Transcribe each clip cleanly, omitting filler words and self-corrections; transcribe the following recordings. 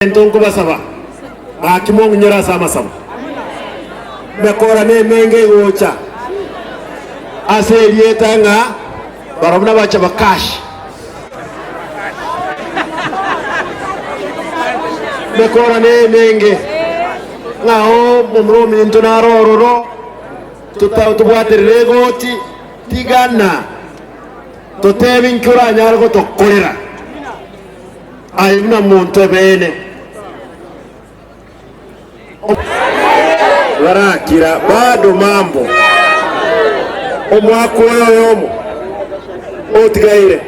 Entonko basaba akimongo nyora sama sama mekora ne menge gocha aselieta nga barabna bacha bakash mekora ne menge ngao mumro mintu na rororo tutabwaterere goti tigana totebin kura nyargo tokorera ayuna muntu bene warakira bado mambo omwaka oyoyomo otigaire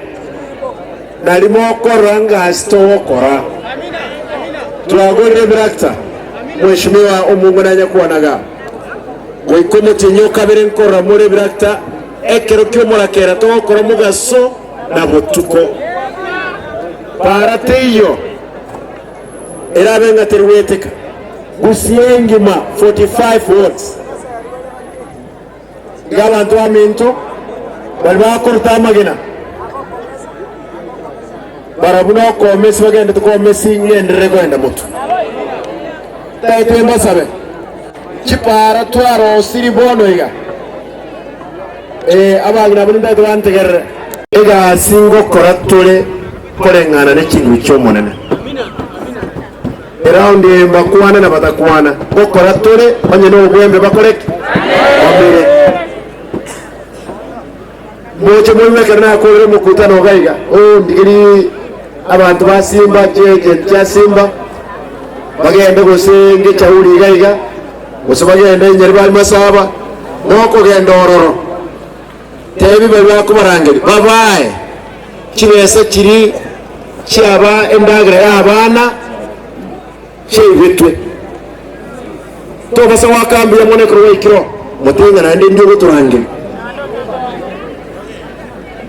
nalimo koranga asitokora twagorire birakta mheshimiwa omungu nanya kuonaga goikomo tinyo kabere nkora muri birakta ekero kyomurakera tokora mugaso na botuko parateyo erabenga terweteka gusiengima 45 words gabantu aminto balbakorta magina barabuna ko mesi bagenda to mesi ngendere kwenda mutu tayitemba sabe chipara twaro siribono iga abagina buninda twantegere ega singo koratule korengana nekintu kyomonene around bakwana na batakwana gokora tore banye no gwembe bakoreke amire boche mulme kana ko re mukutano gaiga ndigiri abantu basimba jeje kya simba bagende gosenge chauri gaiga gosabagende nyeri bali masaba noko gendo ororo tebi baba kubarangeri babaye kibese kiri cyaba endagre abana sheyitwe to basa wakambi ya mone kro ikiro mutenga nande ndio guturangira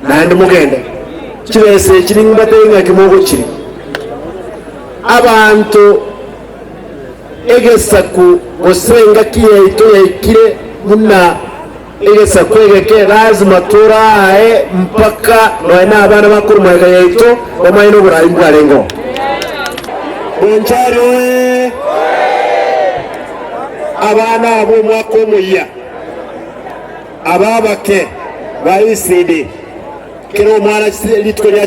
nande mugende kibese kiri mbatenga kimogo kiri abantu egesaku osenga kiyeito yakire muna egesaku egeke lazima turae mpaka noena abana bakuru mwega yaito bamayino burayi mbwarengo Boncharo abana abo mwako muya ababake baisidi kero mwana litko lya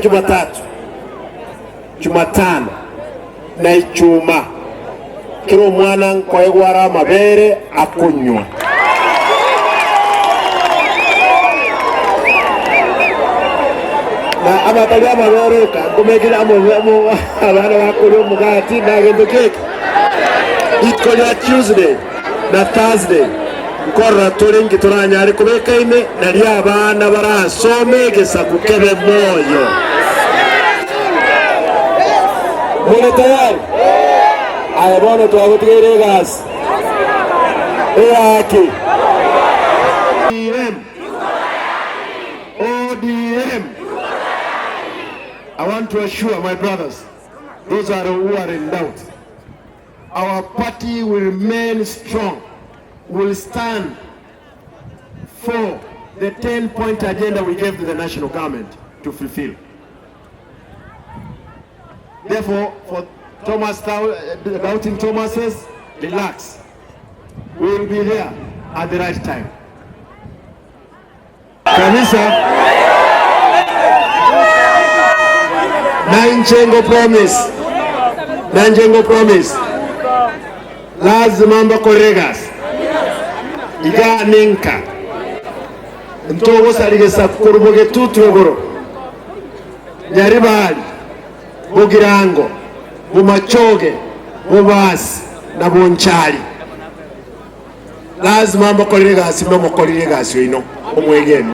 Jumatano na Ichuma kero mwana nkoegwara mabere akunywa na abatali amaberuka kumekira abana bakuru mugati nagendo keke itko ya Tuesday na Thursday nkora turingi turanyari kubekaine nali abana barasome gesa kukebe moyo mune tayari ayabona twagutigere gas eyaki ODM. I want to assure my brothers, those who are in doubt, our party will remain strong, will stand for the 10-point agenda we gave to the national government to fulfill. Therefore, for doubting Thomases, relax. We will be there at the right time. Kanisa, Nanjengo promise lazima mbakoregas iga ninka ntogo saligesa kuruboge tutugoro nyaribali bugirango bumachoge bubasi na bonchali lazima mbakoregas ino omwegeni